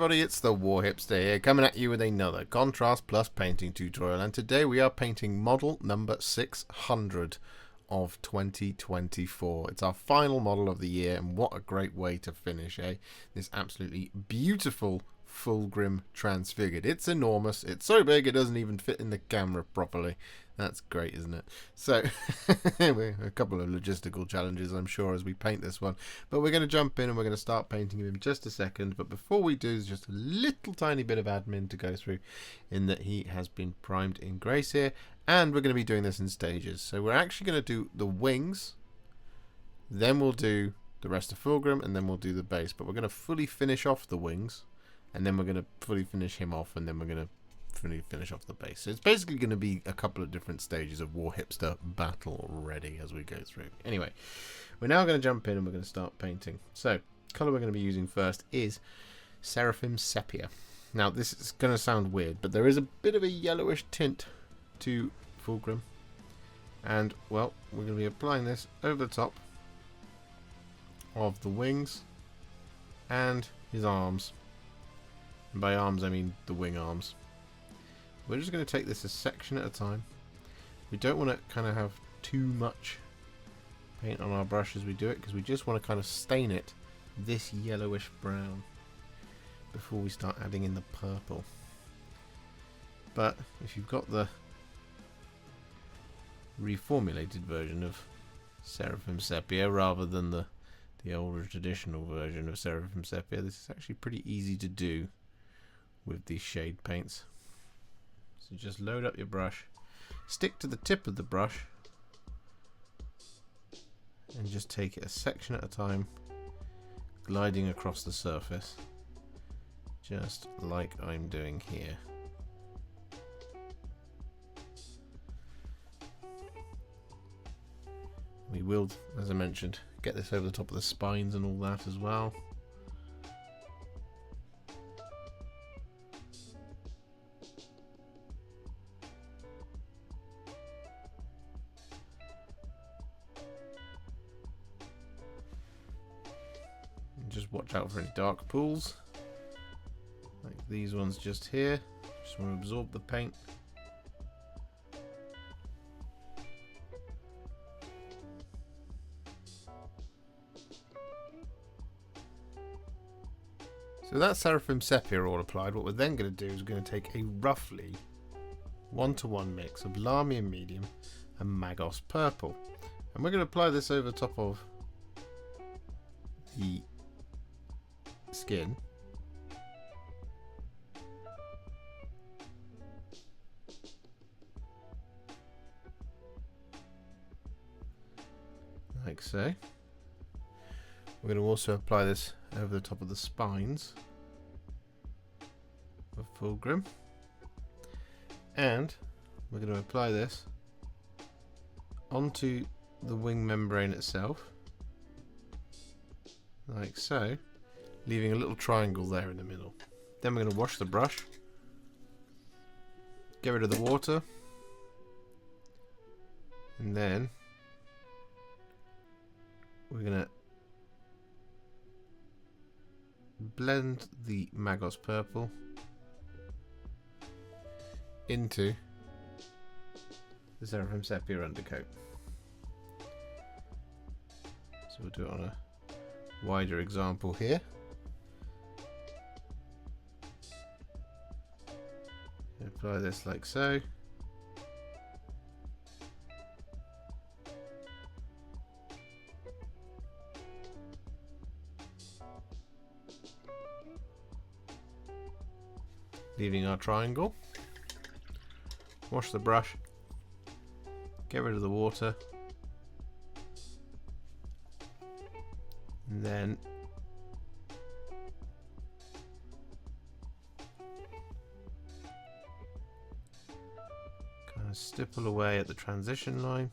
everybody, it's the War Hipster here, coming at you with another Contrast Plus painting tutorial, and today we are painting model number 600 of 2024. It's our final model of the year, and what a great way to finish, eh? This absolutely beautiful Fulgrim Transfigured. It's enormous, it's so big it doesn't even fit in the camera properly. That's great, isn't it? So, a couple of logistical challenges, I'm sure, as we paint this one. But we're going to jump in and we're going to start painting him in just a second. But before we do, there's just a little tiny bit of admin to go through, in that he has been primed in grace here. And we're going to be doing this in stages. So we're actually going to do the wings, then we'll do the rest of Fulgrim, and then we'll do the base. But we're going to fully finish off the wings, and then we're going to fully finish him off, and then we're going to finish off the base. So it's basically going to be a couple of different stages of War Hipster battle already as we go through. Anyway, we're now going to jump in and we're going to start painting. So, the colour we're going to be using first is Seraphim Sepia. Now, this is going to sound weird, but there is a bit of a yellowish tint to Fulgrim. And, well, we're going to be applying this over the top of the wings and his arms. And by arms, I mean the wing arms. We're just going to take this a section at a time. We don't want to kind of have too much paint on our brush as we do it, because we just want to kind of stain it this yellowish brown before we start adding in the purple. But if you've got the reformulated version of Seraphim Sepia rather than the older traditional version of Seraphim Sepia, this is actually pretty easy to do with these shade paints. So just load up your brush, stick to the tip of the brush, and just take it a section at a time, gliding across the surface, just like I'm doing here. We will, as I mentioned, get this over the top of the spines and all that as well. Just watch out for any dark pools, like these ones just here. Just want to absorb the paint. So that's Seraphim Sepia all applied. What we're then going to do is we're going to take a roughly 1-to-1 mix of Lahmian Medium and Magos Purple, and we're going to apply this over the top of the skin. Like so. We're going to also apply this over the top of the spines of Fulgrim, and we're going to apply this onto the wing membrane itself, like so, leaving a little triangle there in the middle. Then we're going to wash the brush, get rid of the water, and then we're going to blend the Magos Purple into the Seraphim Sepia undercoat. So we'll do it on a wider example here. Apply this like so. Leaving our triangle. Wash the brush. Get rid of the water. And then kind of stipple away at the transition line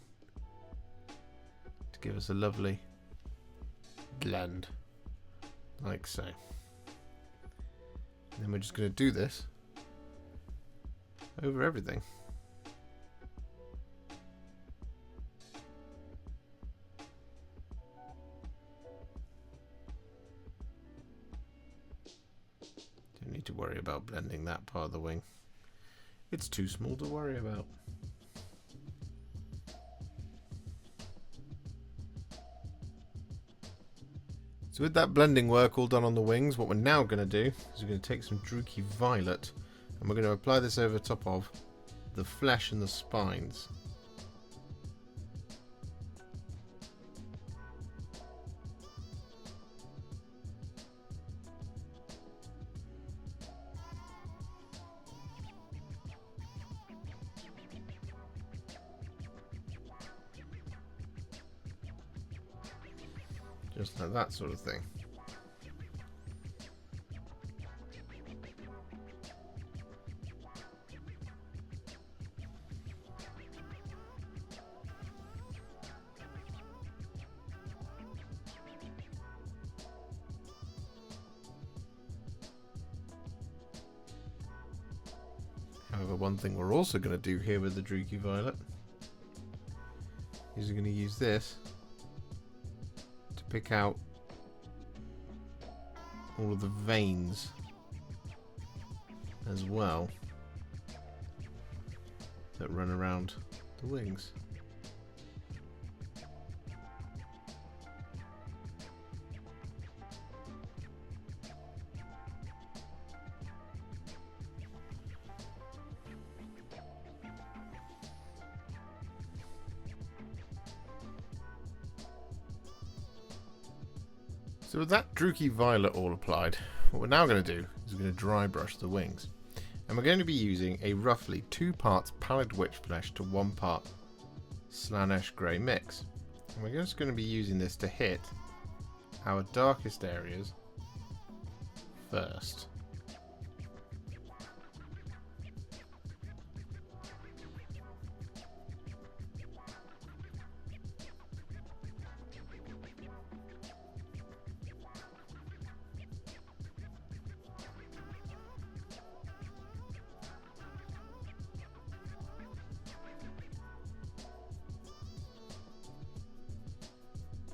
to give us a lovely blend, like so. And then we're just going to do this over everything. worry about blending that part of the wing. It's too small to worry about. So with that blending work all done on the wings, what we're now going to do is we're going to take some Druchii Violet and we're going to apply this over top of the flesh and the spines. Just like that sort of thing. However, one thing we're also going to do here with the Druchii Violet is we're going to use this to pick out all of the veins as well that run around the wings. So with that Druchii Violet all applied, what we're now going to do is we're going to dry brush the wings. And we're going to be using a roughly 2 parts Pallid Witch Flesh to 1 part Slaanesh Grey mix. And we're just going to be using this to hit our darkest areas first.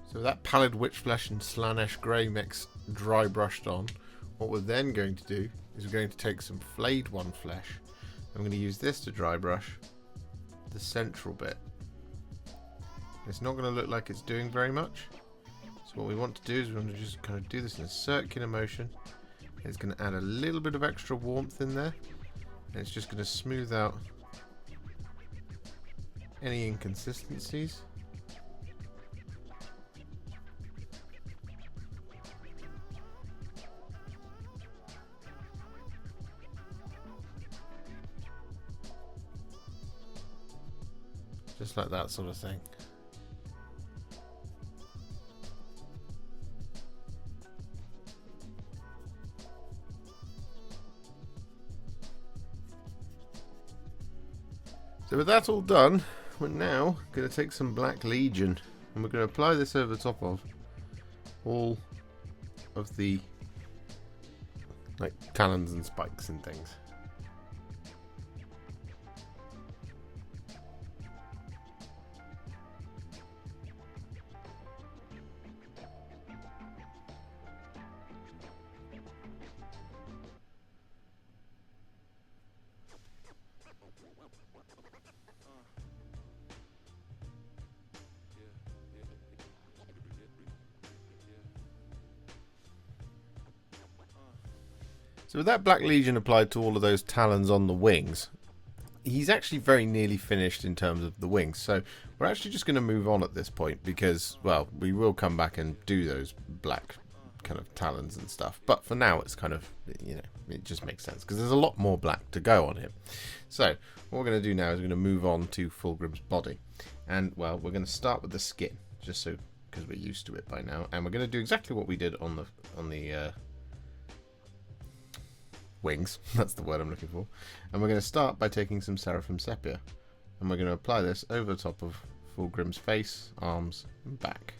So with that Pallid Witch Flesh and Slaanesh Grey mix dry brushed on, what we're then going to do is we're going to take some Flayed One Flesh. I'm going to use this to dry brush the central bit. It's not going to look like it's doing very much. So what we want to do is we want to just kind of do this in a circular motion. It's going to add a little bit of extra warmth in there. And it's just going to smooth out any inconsistencies. Just like that sort of thing. So with that all done, we're now going to take some Black Legion and we're going to apply this over the top of all of the like talons and spikes and things. So with that Black Legion applied to all of those talons on the wings, he's actually very nearly finished in terms of the wings. So we're actually just going to move on at this point because, well, we will come back and do those black kind of talons and stuff. But for now, it's kind of, you know, it just makes sense because there's a lot more black to go on him. So what we're going to do now is we're going to move on to Fulgrim's body. And, well, we're going to start with the skin, just so, because we're used to it by now. And we're going to do exactly what we did on the wings, that's the word I'm looking for. And we're going to start by taking some Seraphim Sepia. And we're going to apply this over the top of Fulgrim's face, arms, and back.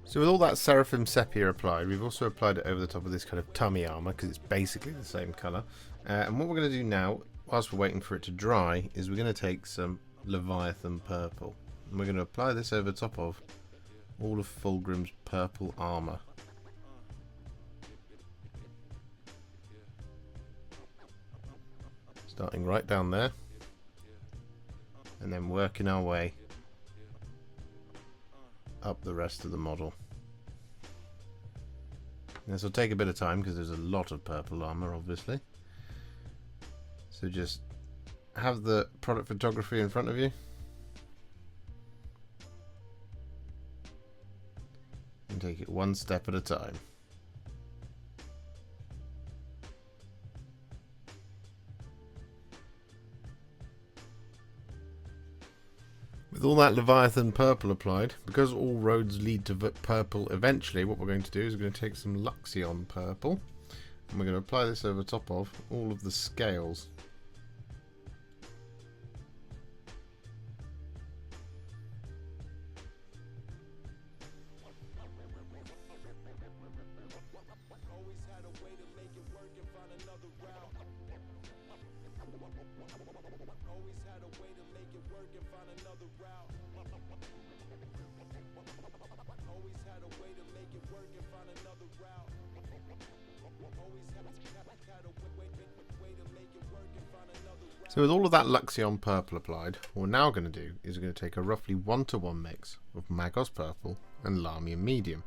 So with all that Seraphim Sepia applied, we've also applied it over the top of this kind of tummy armour, because it's basically the same colour. And what we're going to do now, whilst we're waiting for it to dry, is we're going to take some Leviathan Purple. And we're going to apply this over top of all of Fulgrim's purple armour. Starting right down there. And then working our way up the rest of the model. This will take a bit of time because there's a lot of purple armour, obviously. So just have the product photography in front of you. And take it one step at a time. With all that Leviathan Purple applied, because all roads lead to purple eventually, what we're going to do is we're going to take some Luxion Purple and we're going to apply this over top of all of the scales. So with all of that Luxion Purple applied, what we're now going to do is we're going to take a roughly 1-to-1 mix of Magos Purple and Lahmian Medium.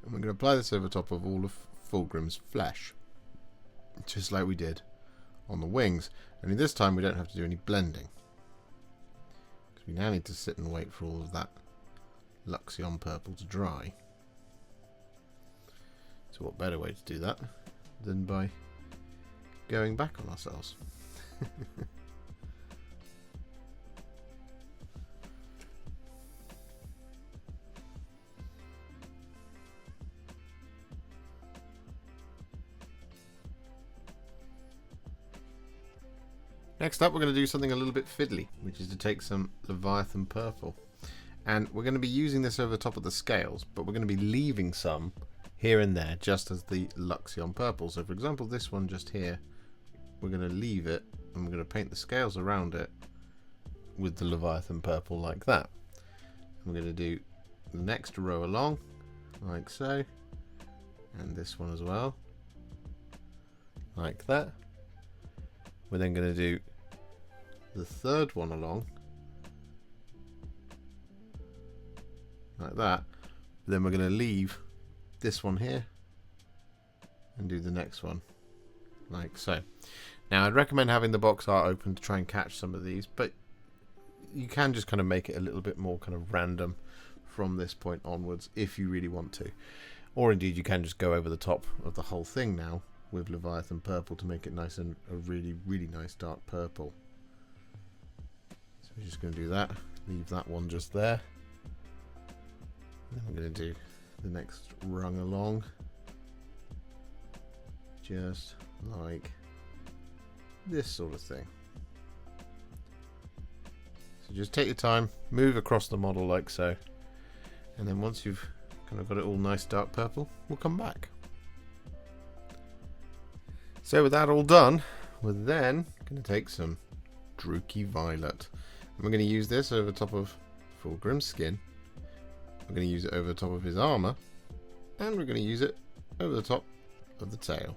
And we're going to apply this over top of all of Fulgrim's flesh. Just like we did on the wings. Only this time we don't have to do any blending. Because we now need to sit and wait for all of that Luxion Purple to dry. So what better way to do that than by going back on ourselves. Next up, we're going to do something a little bit fiddly, which is to take some Leviathan Purple. And we're going to be using this over the top of the scales, but we're going to be leaving some here and there, just as the Luxion Purple. So for example, this one just here, we're going to leave it, and we're going to paint the scales around it with the Leviathan Purple like that. And we're going to do the next row along, like so, and this one as well, like that. We're then going to do the third one along, like that. Then we're going to leave this one here and do the next one, like so. Now I'd recommend having the box art open to try and catch some of these, but you can just kind of make it a little bit more kind of random from this point onwards if you really want to. Or indeed you can just go over the top of the whole thing now with Leviathan Purple to make it nice and a really, really nice dark purple. So we're just going to do that. Leave that one just there. And then we're going to do the next rung along. Just like this sort of thing. So just take your time, move across the model like so. And then once you've kind of got it all nice dark purple, we'll come back. So with that all done, we're then going to take some Druchii Violet. And we're going to use this over the top of Fulgrim's skin. We're going to use it over the top of his armour. And we're going to use it over the top of the tail.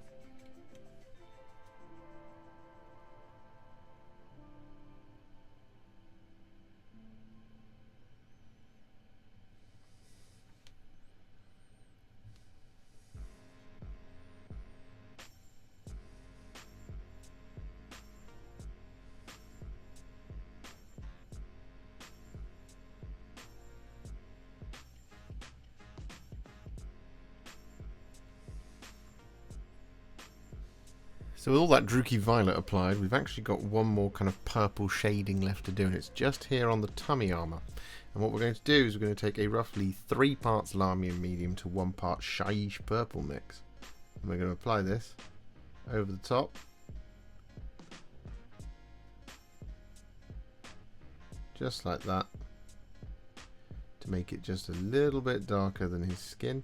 So with all that Druchii Violet applied, we've actually got one more kind of purple shading left to do, and it's just here on the tummy armour. And what we're going to do is we're going to take a roughly 3 parts Lahmian Medium to 1 part Shyish Purple mix. And we're going to apply this over the top. Just like that. To make it just a little bit darker than his skin.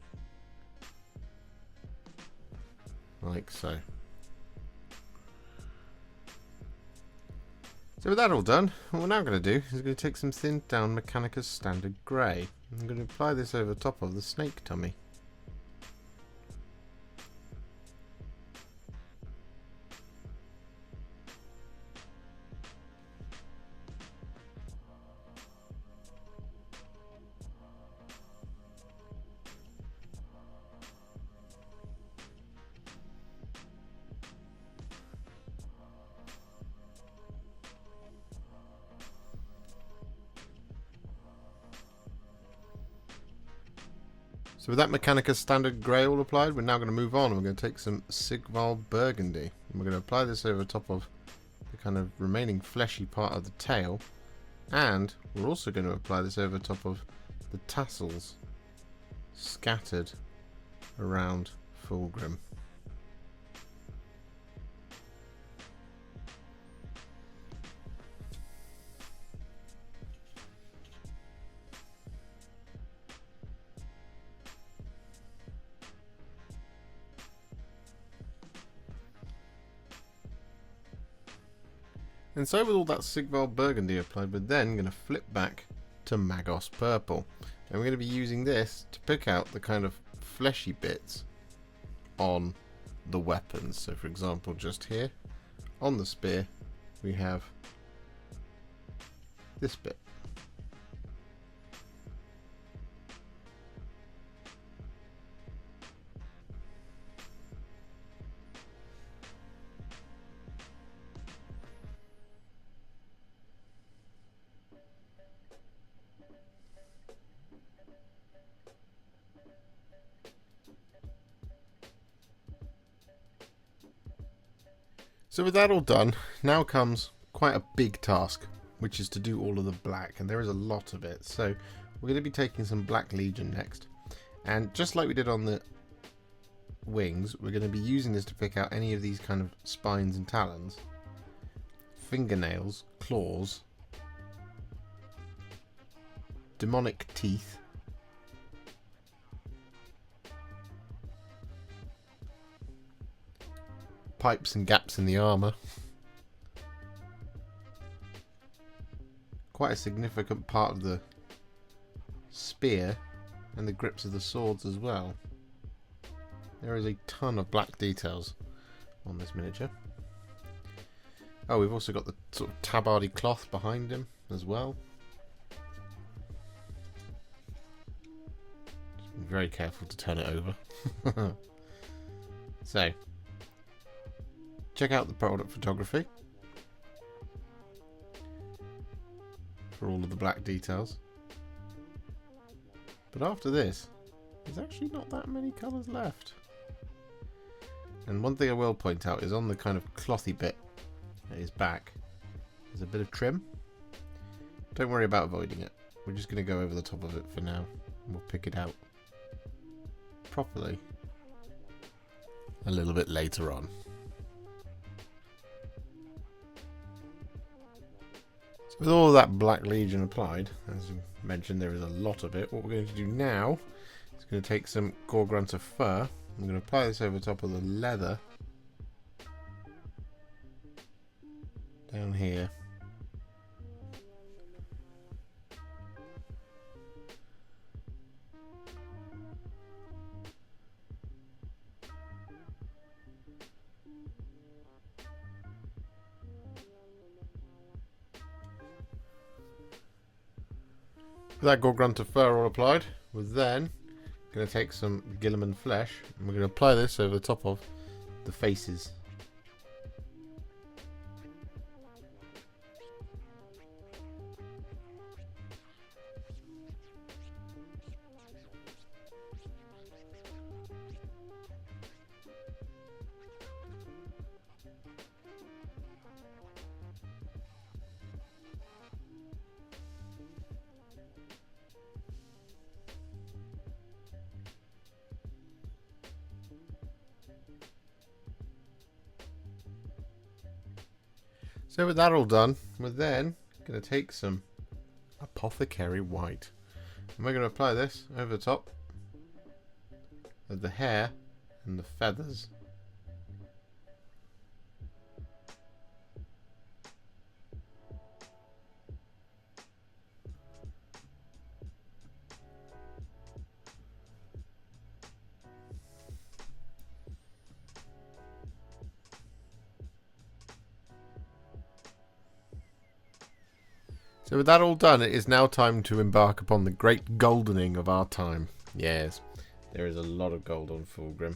Like so. So with that all done, what we're now going to do is we're going to take some thinned down Mechanicus Standard Grey. I'm going to apply this over top of the snake tummy. So with that Mechanicus Standard Grey all applied, we're now going to move on. We're going to take some Sigvald Burgundy. And we're going to apply this over top of the kind of remaining fleshy part of the tail. And we're also going to apply this over top of the tassels scattered around Fulgrim. And so with all that Sigvald Burgundy applied, we're then going to flip back to Magos Purple. And we're going to be using this to pick out the kind of fleshy bits on the weapons. So for example, just here on the spear, we have this bit. So with that all done, now comes quite a big task, which is to do all of the black, and there is a lot of it. So we're going to be taking some Black Legion next, and just like we did on the wings, we're going to be using this to pick out any of these kind of spines and talons, fingernails, claws, demonic teeth, pipes and gaps in the armour. Quite a significant part of the spear and the grips of the swords as well. There is a ton of black details on this miniature. Oh, we've also got the sort of tabardy cloth behind him as well. Just be very careful to turn it over. So, check out the product photography for all of the black details. But after this, there's actually not that many colours left. And one thing I will point out is on the kind of clothy bit at his back, there's a bit of trim. Don't worry about avoiding it. We're just going to go over the top of it for now. And we'll pick it out properly a little bit later on. With all that Black Legion applied, as you mentioned, there is a lot of it. What we're going to do now is going to take some Gore-Grunta Fur. I'm going to apply this over top of the leather down here. With that Gore-Grunta Fur all applied, we're then going to take some Guilliman Flesh and we're going to apply this over the top of the faces. So with that all done, we're then going to take some Apothecary White. And we're going to apply this over the top of the hair and the feathers. So with that all done, it is now time to embark upon the great goldening of our time. Yes, there is a lot of gold on Fulgrim.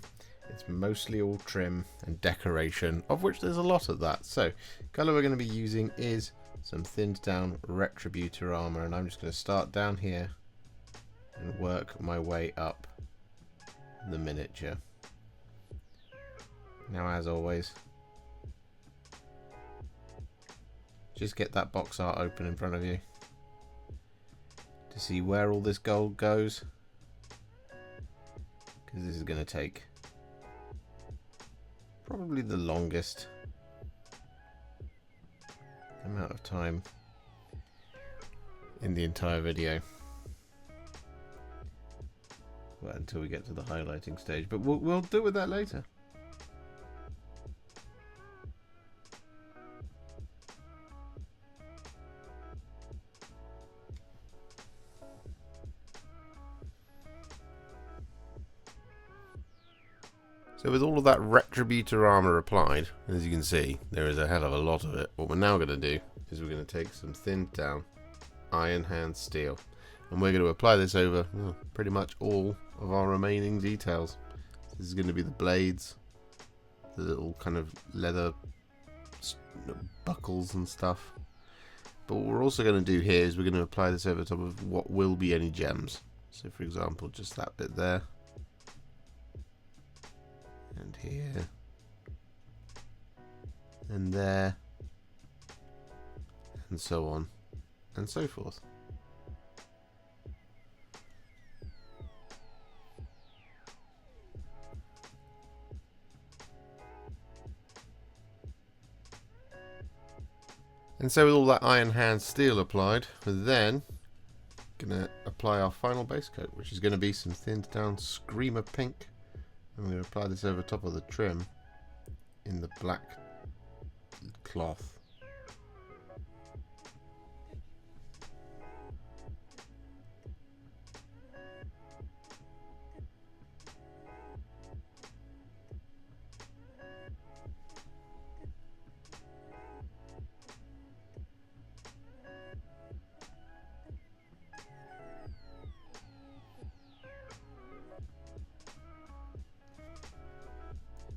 It's mostly all trim and decoration, of which there's a lot of that. So, colour we're going to be using is some thinned down Retributor Armour, and I'm just going to start down here and work my way up the miniature. Now, as always, just get that box art open in front of you to see where all this gold goes, because this is going to take probably the longest amount of time in the entire video. Well, until we get to the highlighting stage, but we'll deal with that later. So with all of that Retributor Armour applied, as you can see, there is a hell of a lot of it. What we're now going to do is we're going to take some thinned down Iron Hand Steel, and we're going to apply this over pretty much all of our remaining details. So this is going to be the blades, the little kind of leather buckles and stuff. But what we're also going to do here is we're going to apply this over top of what will be any gems. So for example, just that bit there. And here, and there, and so on, and so forth. And so with all that Iron Hand Steel applied, we're then going to apply our final base coat, which is going to be some thinned down Screamer Pink. I'm going to apply this over top of the trim in the black cloth.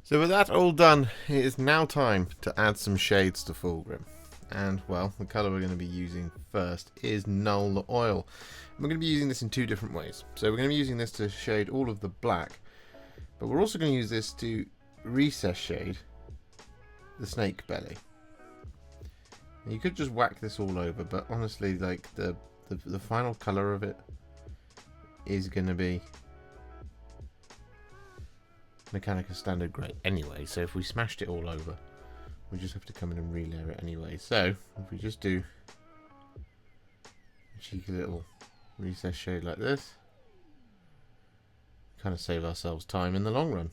So with that all done, it is now time to add some shades to Fulgrim. And, well, the colour we're going to be using first is Nuln Oil. And we're going to be using this in two different ways. So we're going to be using this to shade all of the black, but we're also going to use this to recess shade the snake belly. And you could just whack this all over, but honestly, like the final colour of it is going to be Mechanica Standard Grey anyway, so if we smashed it all over, we just have to come in and relayer it anyway. So if we just do a cheeky little recess shade like this, kind of save ourselves time in the long run.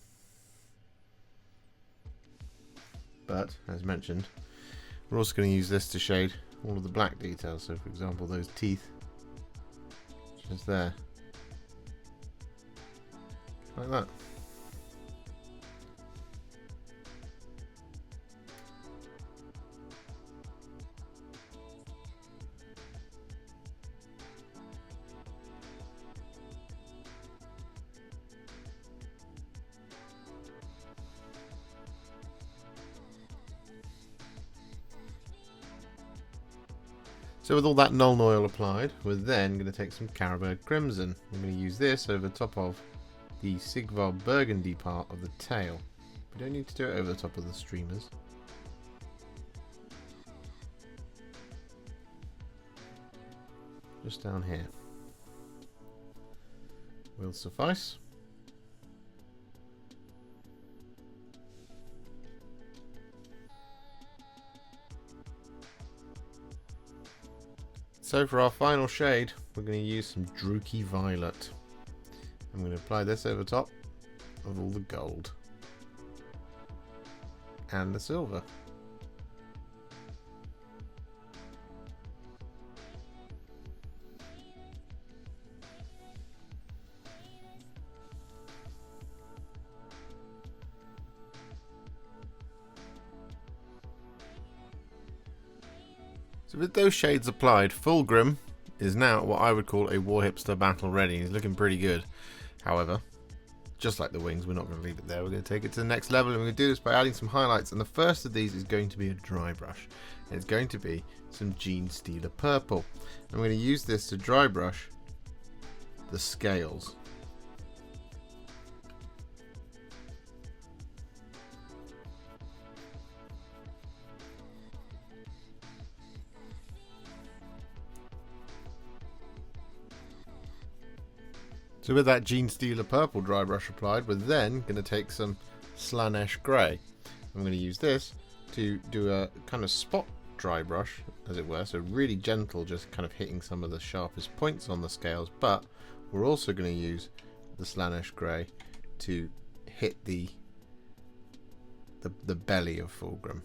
But as mentioned, we're also going to use this to shade all of the black details. So for example, those teeth just there, like that. So with all that Nuln Oil applied, we're then going to take some Carroburg Crimson. I'm going to use this over the top of the Sigvald Burgundy part of the tail. We don't need to do it over the top of the streamers. Just down here will suffice. So for our final shade, we're going to use some Druchii Violet. I'm going to apply this over top of all the gold and the silver. So with those shades applied, Fulgrim is now what I would call a War Hipster battle ready. He's looking pretty good. However, just like the wings, we're not going to leave it there. We're going to take it to the next level, and we're going to do this by adding some highlights. And the first of these is going to be a dry brush. And it's going to be some Genestealer Purple. And we're going to use this to dry brush the scales. So with that Genestealer Purple dry brush applied, we're then going to take some Slaanesh Grey. I'm going to use this to do a kind of spot dry brush, as it were, so really gentle, just kind of hitting some of the sharpest points on the scales, but we're also going to use the Slaanesh Grey to hit the belly of Fulgrim.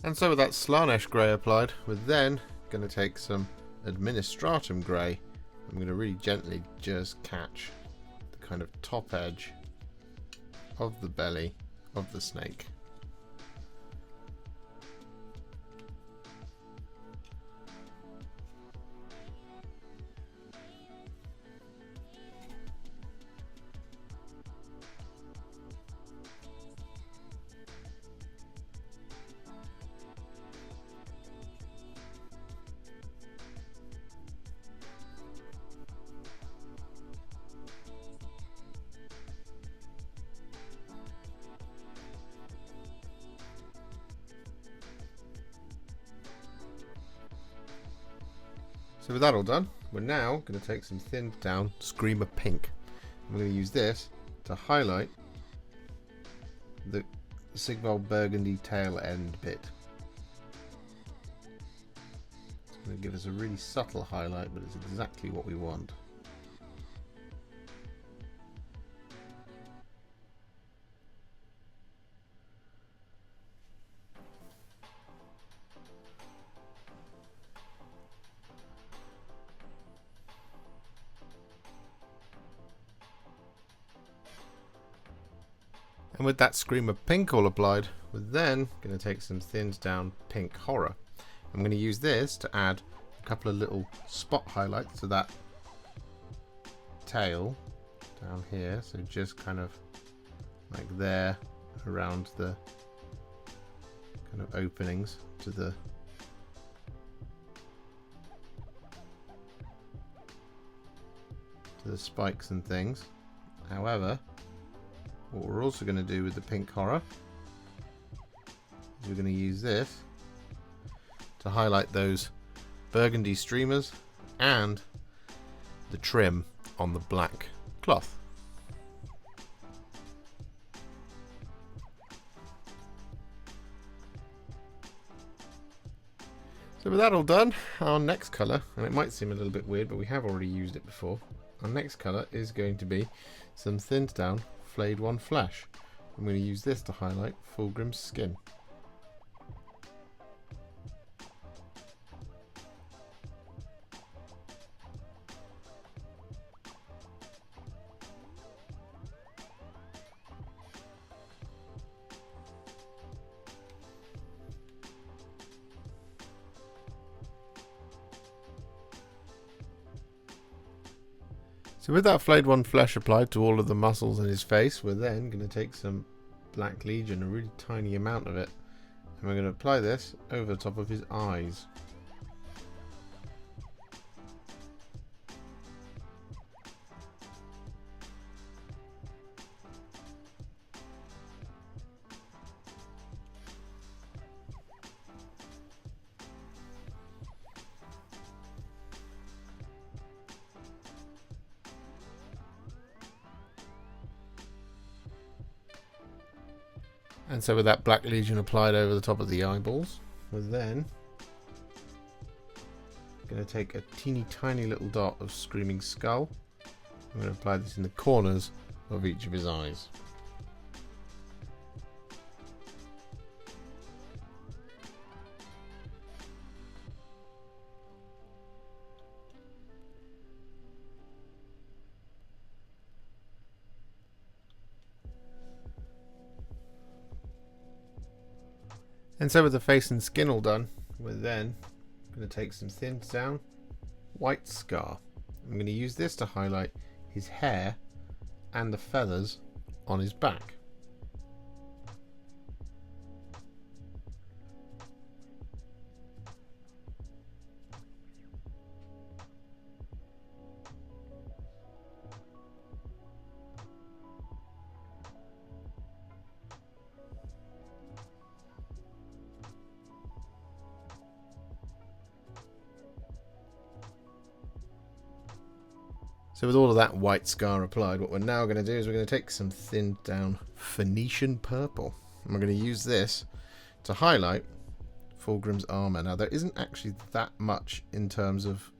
And so with that Slaanesh Grey applied, we're then going to take some Administratum Grey. I'm going to really gently just catch the kind of top edge of the belly of the snake. So with that all done, we're now going to take some thinned down Screamer Pink. I'm going to use this to highlight the Sigvald Burgundy tail end bit. It's going to give us a really subtle highlight, but it's exactly what we want. And with that Screamer Pink all applied, we're then going to take some thinned down Pink Horror. I'm going to use this to add a couple of little spot highlights to that tail down here. So just kind of like there around the kind of openings to the spikes and things. However, what we're also going to do with the Pink Horror is we're going to use this to highlight those burgundy streamers and the trim on the black cloth. So with that all done, our next colour, and it might seem a little bit weird, but we have already used it before. Our next colour is going to be some thinned down Flayed One Flesh. I'm going to use this to highlight Fulgrim's skin. So with that Flayed One Flesh applied to all of the muscles in his face, we're then going to take some Black Legion, a really tiny amount of it, and we're going to apply this over the top of his eyes. And so with that Black Legion applied over the top of the eyeballs, we're then going to take a teeny tiny little dot of Screaming Skull. I'm going to apply this in the corners of each of his eyes. And so with the face and skin all done, we're then going to take some thinned down white scar. I'm going to use this to highlight his hair and the feathers on his back. So with all of that white scar applied, what we're now going to do is we're going to take some thinned down Phoenician Purple. And we're going to use this to highlight Fulgrim's armour. Now there isn't actually that much in terms of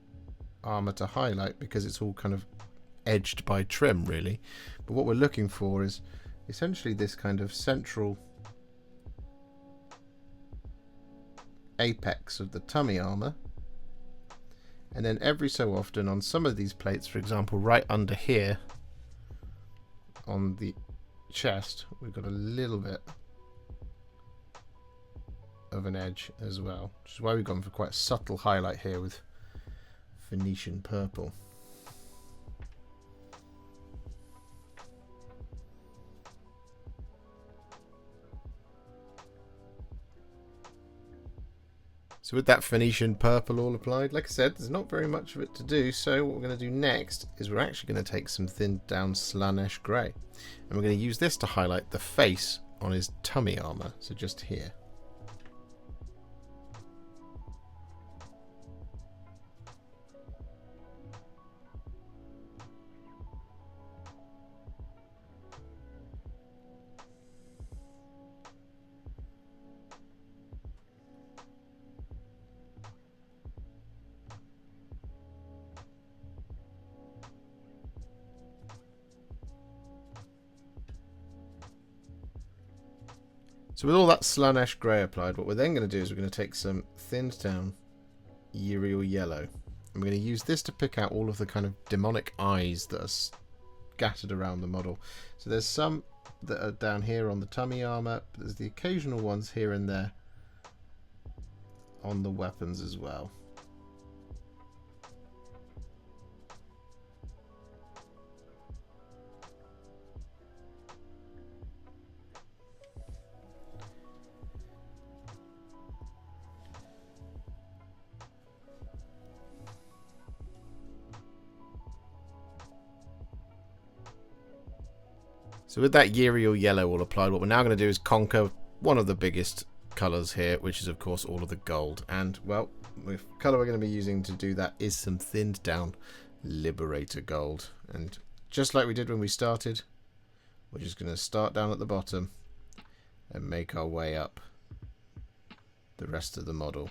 armour to highlight because it's all kind of edged by trim really. But what we're looking for is essentially this kind of central apex of the tummy armour. And then every so often on some of these plates, for example, right under here on the chest, we've got a little bit of an edge as well, which is why we've gone for quite a subtle highlight here with Phoenician Purple. So with that Phoenician Purple all applied, like I said, there's not very much of it to do, so what we're going to do next is we're actually going to take some thinned down Slaanesh Grey. And we're going to use this to highlight the face on his tummy armour, so just here. So with all that Slaanesh Grey applied, what we're then going to do is we're going to take some thinned down Iyriel Yellow. And we're going to use this to pick out all of the kind of demonic eyes that are scattered around the model. So there's some that are down here on the tummy armour, but there's the occasional ones here and there on the weapons as well. So with that Yriel Yellow all applied, what we're now going to do is conquer one of the biggest colours here, which is of course all of the gold. And well, the colour we're going to be using to do that is some thinned down Liberator Gold. And just like we did when we started, we're just going to start down at the bottom and make our way up the rest of the model.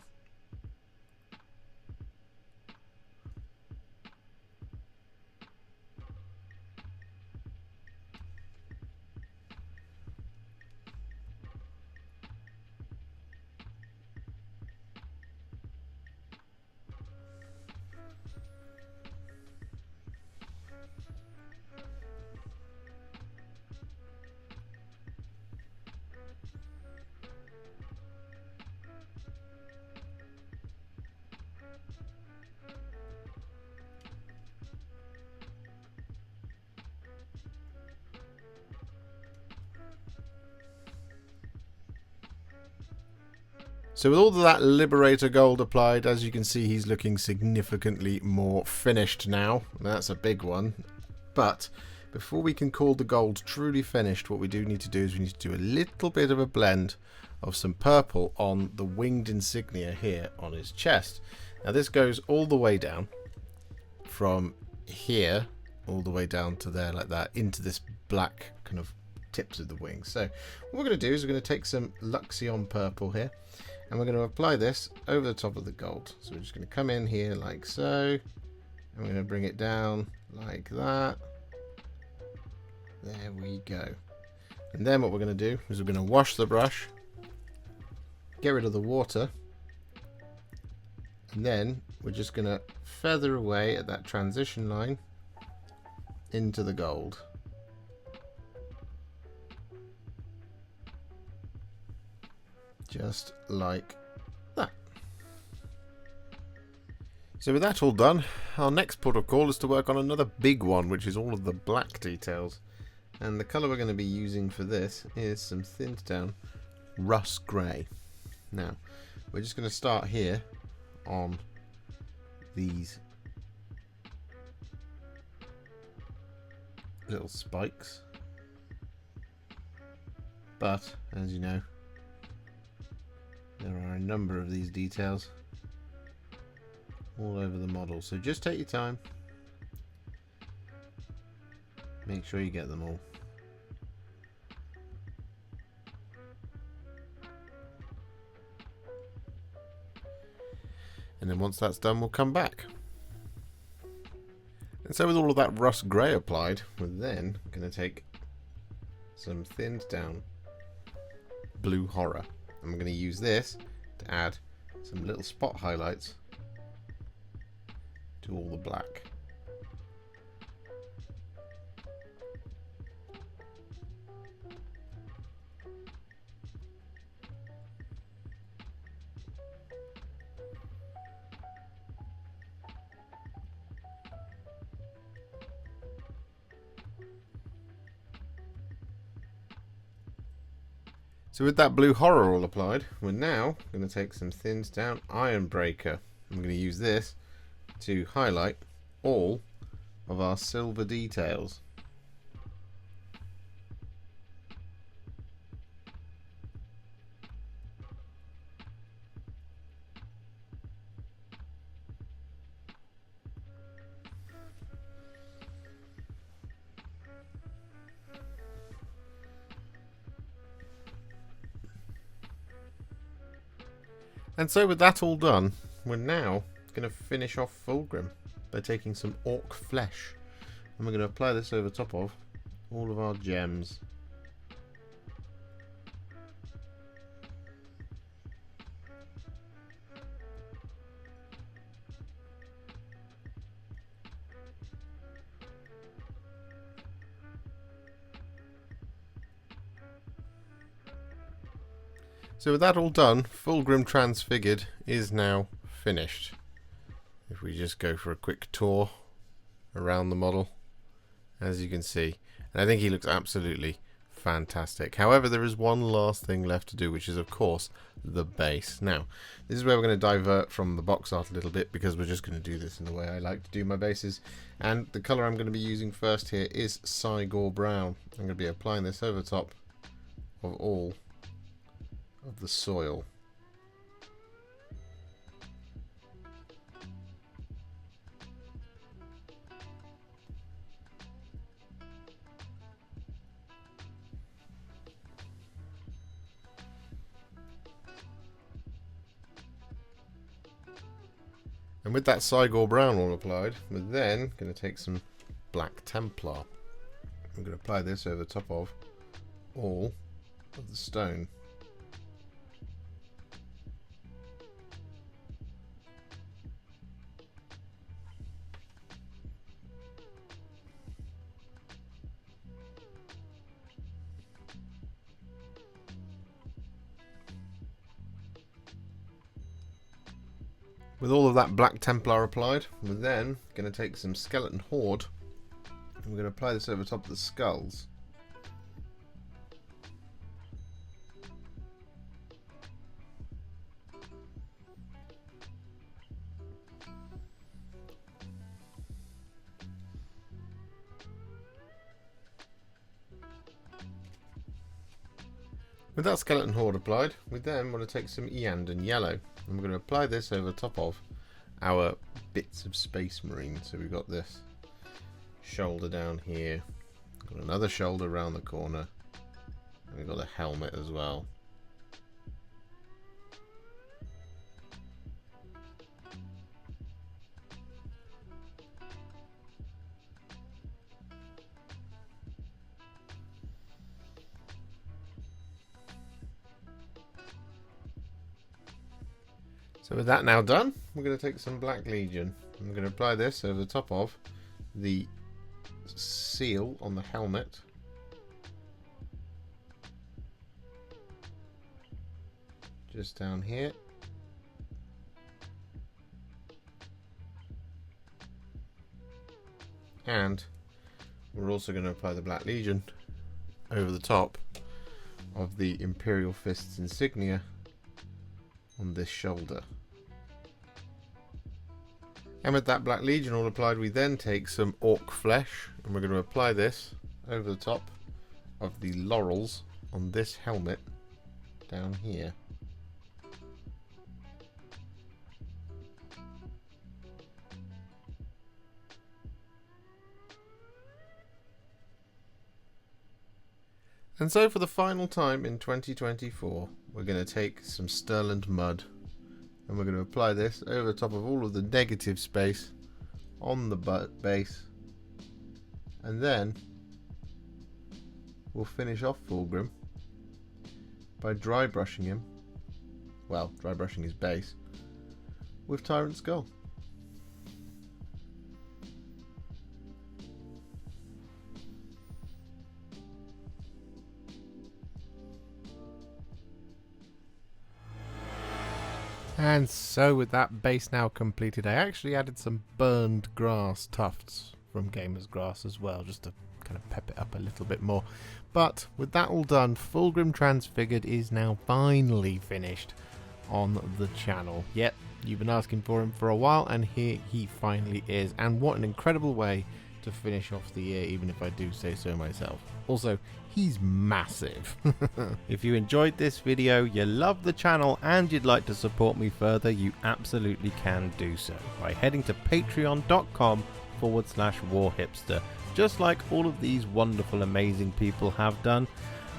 So with all of that Liberator Gold applied, as you can see, he's looking significantly more finished now. That's a big one. But before we can call the gold truly finished, what we do need to do is we need to do a little bit of a blend of some purple on the winged insignia here on his chest. Now this goes all the way down from here all the way down to there like that, into this black kind of tips of the wings. So what we're going to do is we're going to take some Luxion Purple here, and we're going to apply this over the top of the gold. So we're just going to come in here like so, and we're going to bring it down like that. There we go. And then what we're going to do is we're going to wash the brush, get rid of the water, and then we're just going to feather away at that transition line into the gold. Just like that. So with that all done, our next port of call is to work on another big one, which is all of the black details. And the colour we're going to be using for this is some thinned down Russ Grey. Now, we're just going to start here on these little spikes. But, as you know, there are a number of these details all over the model. So just take your time. Make sure you get them all. And then once that's done, we'll come back. And so with all of that Russ Grey applied, we're then going to take some thinned down Blue Horror. And we're going to use this to add some little spot highlights to all the black. So with that Blue Horror all applied, we're now going to take some thinned down Iron Breaker. I'm going to use this to highlight all of our silver details. And so with that all done, we're now going to finish off Fulgrim by taking some Ork Flesh. And we're going to apply this over top of all of our gems. So with that all done, Fulgrim Transfigured is now finished. If we just go for a quick tour around the model, as you can see, and I think he looks absolutely fantastic. However, there is one last thing left to do, which is of course the base. Now, this is where we're going to divert from the box art a little bit, because we're just going to do this in the way I like to do my bases. And the colour I'm going to be using first here is Cygor Brown. I'm going to be applying this over top of all of the soil. And with that Cygor Brown all applied, we're then going to take some Black Templar. I'm going to apply this over the top of all of the stone. With all of that Black Templar applied, we're then going to take some Skeleton Horde and we're going to apply this over top of the skulls. With that Skeleton Horde applied, we then want to take some Iyanden Yellow. And we're going to apply this over top of our bits of Space Marine. So we've got this shoulder down here, got another shoulder around the corner, We've got the helmet as well. So with that now done, we're going to take some Black Legion. I'm going to apply this over the top of the seal on the helmet. Just down here. And we're also going to apply the Black Legion over the top of the Imperial Fist's insignia on this shoulder. And with that Black Legion all applied, we then take some Ork Flesh and we're going to apply this over the top of the laurels on this helmet down here. And so for the final time in 2024, we're going to take some Stirland Mud and we're going to apply this over the top of all of the negative space on the base, and then we'll finish off Fulgrim by dry brushing him, well, dry brushing his base with Tyrant Skull. And so with that base now completed, I actually added some burned grass tufts from Gamer's Grass as well, just to kind of pep it up a little bit more. But with that all done, Fulgrim Transfigured is now finally finished on the channel. Yep, you've been asking for him for a while, and here he finally is. And what an incredible way to finish off the year, even if I do say so myself. Also, he's massive. If you enjoyed this video, you love the channel, and you'd like to support me further, you absolutely can do so by heading to patreon.com/warhipster, just like all of these wonderful, amazing people have done.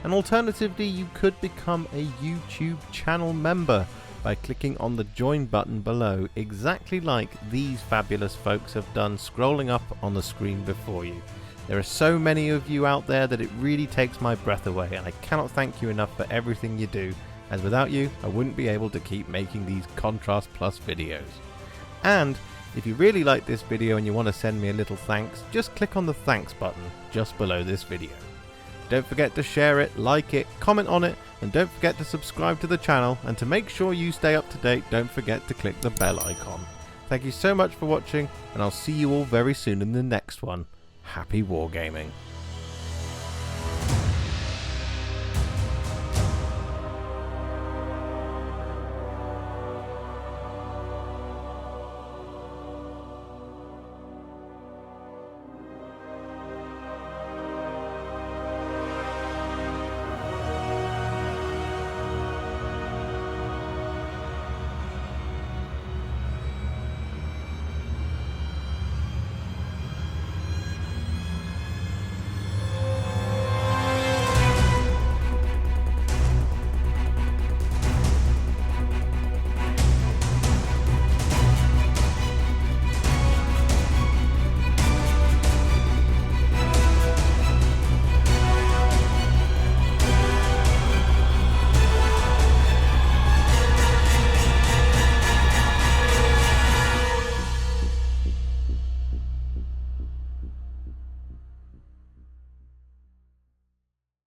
And alternatively, you could become a YouTube channel member by clicking on the join button below, exactly like these fabulous folks have done, scrolling up on the screen before you. There are so many of you out there that it really takes my breath away, and I cannot thank you enough for everything you do, as without you I wouldn't be able to keep making these Contrast Plus videos. And if you really like this video and you want to send me a little thanks, just click on the thanks button just below this video. Don't forget to share it, like it, comment on it, and don't forget to subscribe to the channel, and to make sure you stay up to date, don't forget to click the bell icon. Thank you so much for watching, and I'll see you all very soon in the next one. Happy wargaming.